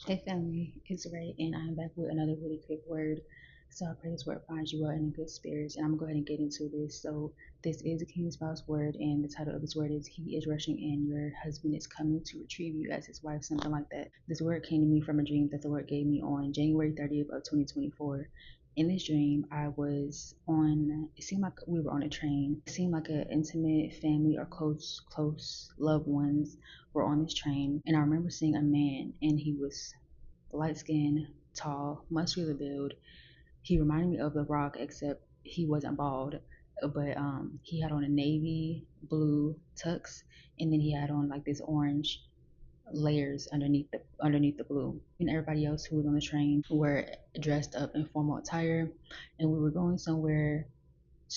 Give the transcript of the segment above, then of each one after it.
Hey family, it's Ray, and I'm back with another really quick word. So I pray this word finds you well and in good spirits, and I'm gonna go ahead and get into this. So this is a king spouse word, and the title of this word is "He is rushing in. Your husband is coming to retrieve you as his wife," something like that. This word came to me from a dream that the Lord gave me on January 30th of 2024. In this dream, I was on. It seemed like we were on a train. It seemed like an intimate family or close loved ones were on this train, and I remember seeing a man, and he was light skinned, tall, muscular build. He reminded me of The Rock, except he wasn't bald. But he had on a navy blue tux, and then he had on like this orange layers underneath the blue. And everybody else who was on the train were dressed up in formal attire, and we were going somewhere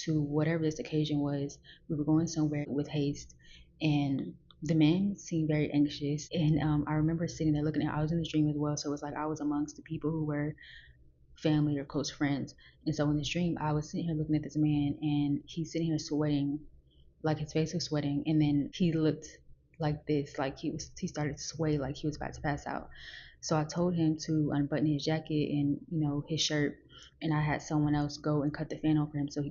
to whatever this occasion was. We were going somewhere with haste, and the man seemed very anxious. And I remember sitting there looking at. I was in this dream as well, so it was like I was amongst the people who were family or close friends. And so in this dream, I was sitting here looking at this man, and he's sitting here sweating, like his face was sweating, and then he looked like this, like he started to sway, like he was about to pass out. So I told him to unbutton his jacket and his shirt, and I had someone else go and cut the fan on for him so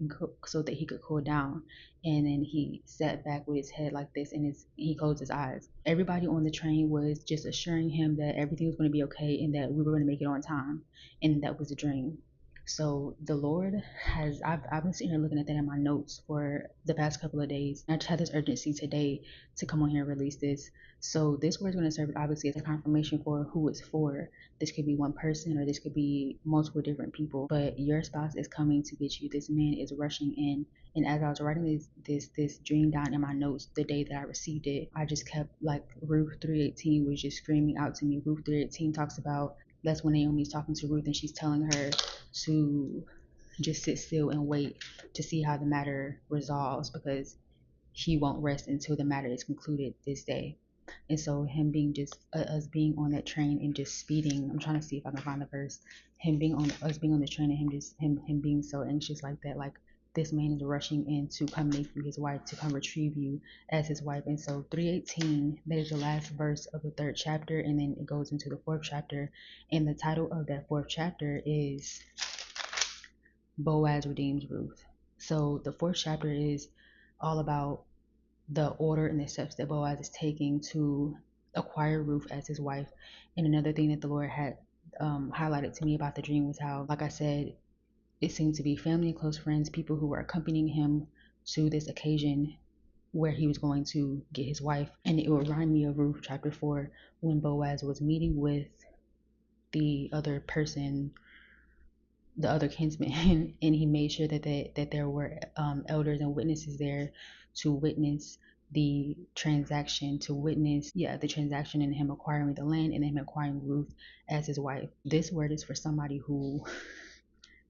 so that he could cool down. And then he sat back with his head like this, and he closed his eyes. Everybody on the train was just assuring him that everything was going to be okay and that we were going to make it on time, and that was a dream. So the Lord I've been sitting here looking at that in my notes for the past couple of days. I just had this urgency today to come on here and release this. So this word is going to serve obviously as a confirmation for who it's for. This could be one person or this could be multiple different people, but your spouse is coming to get you. This man is rushing in. And as I was writing this dream down in my notes the day that I received it, I just kept like Ruth 3:18 was just screaming out to me. Ruth 3:18 talks about, that's when Naomi's talking to Ruth and she's telling her to just sit still and wait to see how the matter resolves, because he won't rest until the matter is concluded this day. And so him being just us being on that train and just speeding. I'm trying to see if I can find the verse. Him being on us being on the train and him being so anxious like that, like this man is rushing in to come make you his wife, to come retrieve you as his wife. And so 3:18, that is the last verse of the 3rd chapter, and then it goes into the 4th chapter. And the title of that 4th chapter is Boaz Redeems Ruth. So the 4th chapter is all about the order and the steps that Boaz is taking to acquire Ruth as his wife. And another thing that the Lord had highlighted to me about the dream was how, like I said, it seemed to be family and close friends, people who were accompanying him to this occasion where he was going to get his wife. And it would remind me of Ruth chapter 4, when Boaz was meeting with the other person, the other kinsman, and he made sure that there were elders and witnesses there to witness the transaction, the transaction, and him acquiring the land and him acquiring Ruth as his wife. This word is for somebody who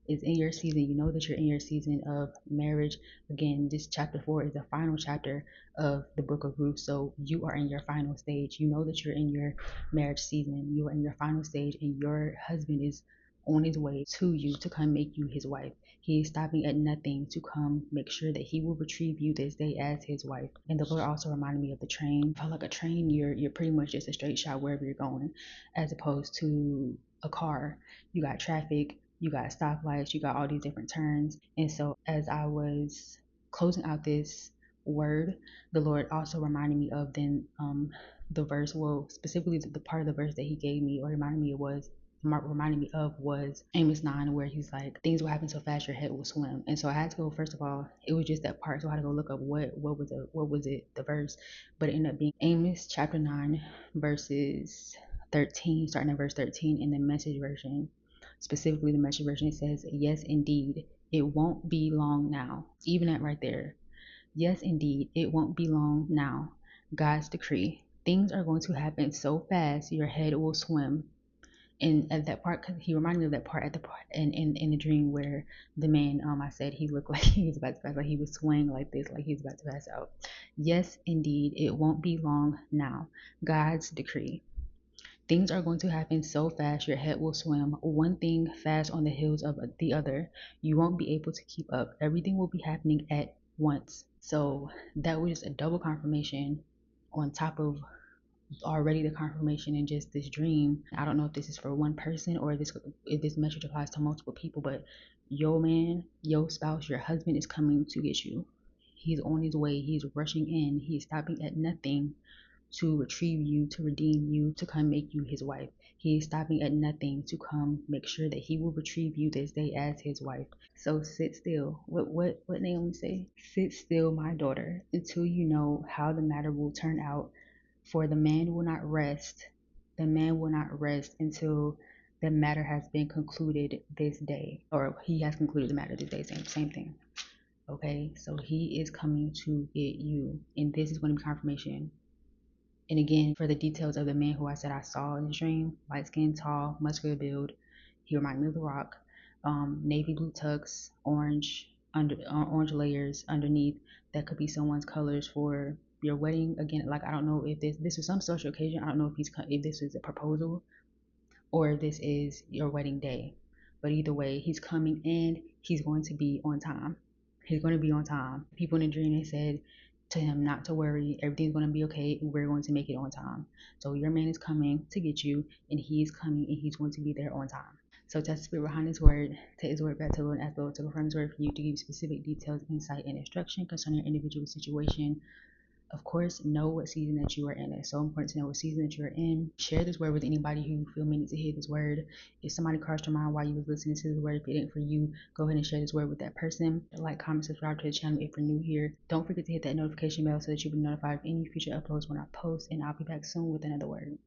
is in your season. You know that you're in your season of marriage. Again, this chapter 4 is the final chapter of the book of Ruth. So you are in your final stage. You know that you're in your marriage season. You are in your final stage, and your husband is on his way to you to come make you his wife. He is stopping at nothing to come make sure that he will retrieve you this day as his wife. And the Lord also reminded me of the train. I feel like a train, you're pretty much just a straight shot wherever you're going, as opposed to a car. You got traffic, you got stoplights, you got all these different turns. And so as I was closing out this word, the Lord also reminded me of the verse, well, specifically the part of the verse that he gave me or reminded me of was Amos 9, where he's like, things will happen so fast your head will swim. And so I had to go, first of all, it was just that part, so I had to go look up what was the verse. But it ended up being Amos chapter 9 verses 13, starting at verse 13 in the Message version. Specifically the Message version, it says, yes indeed, it won't be long now. Even that right there, yes indeed, it won't be long now. God's decree, things are going to happen so fast your head will swim. And at that part, he reminded me of that part at the part in the dream where the man, I said he looked like he was about to pass, like he was swaying like this, like he was about to pass out. Yes, indeed, it won't be long now. God's decree. Things are going to happen so fast your head will swim. One thing fast on the heels of the other. You won't be able to keep up. Everything will be happening at once. So that was a double confirmation on top of already the confirmation in just this dream. I don't know if this is for one person or if this message applies to multiple people, but your man, your spouse, your husband is coming to get you. He's on his way. He's rushing in. He's stopping at nothing to retrieve you, to redeem you, to come make you his wife. He is stopping at nothing to come make sure that he will retrieve you this day as his wife. So sit still. What Naomi say? Sit still, my daughter, until you know how the matter will turn out. For the man will not rest. The man will not rest until the matter has been concluded this day, or he has concluded the matter this day. Same thing. Okay, so he is coming to get you, and this is going to be confirmation. And again, for the details of the man who I said I saw in the dream, light skin, tall, muscular build, he reminded me of The Rock. Navy blue tux, orange orange layers underneath. That could be someone's colors for your wedding. Again, like I don't know if this was some social occasion. I don't know if this is a proposal or if this is your wedding day. But either way, he's coming and he's going to be on time. He's going to be on time. People in the dream, they said to him not to worry, everything's going to be okay, and we're going to make it on time. So your man is coming to get you, and he's coming and he's going to be there on time. So test the spirit behind his word, take his word back to the Lord and ask the Lord to confirm his word for you, to give you specific details, insight, and instruction concerning your individual situation. Of course, know what season that you are in. It's so important to know what season that you are in. Share this word with anybody who you feel needs to hear this word. If somebody crossed your mind while you was listening to this word, if it ain't for you, go ahead and share this word with that person. Like, comment, subscribe to the channel if you're new here. Don't forget to hit that notification bell so that you'll be notified of any future uploads when I post, and I'll be back soon with another word.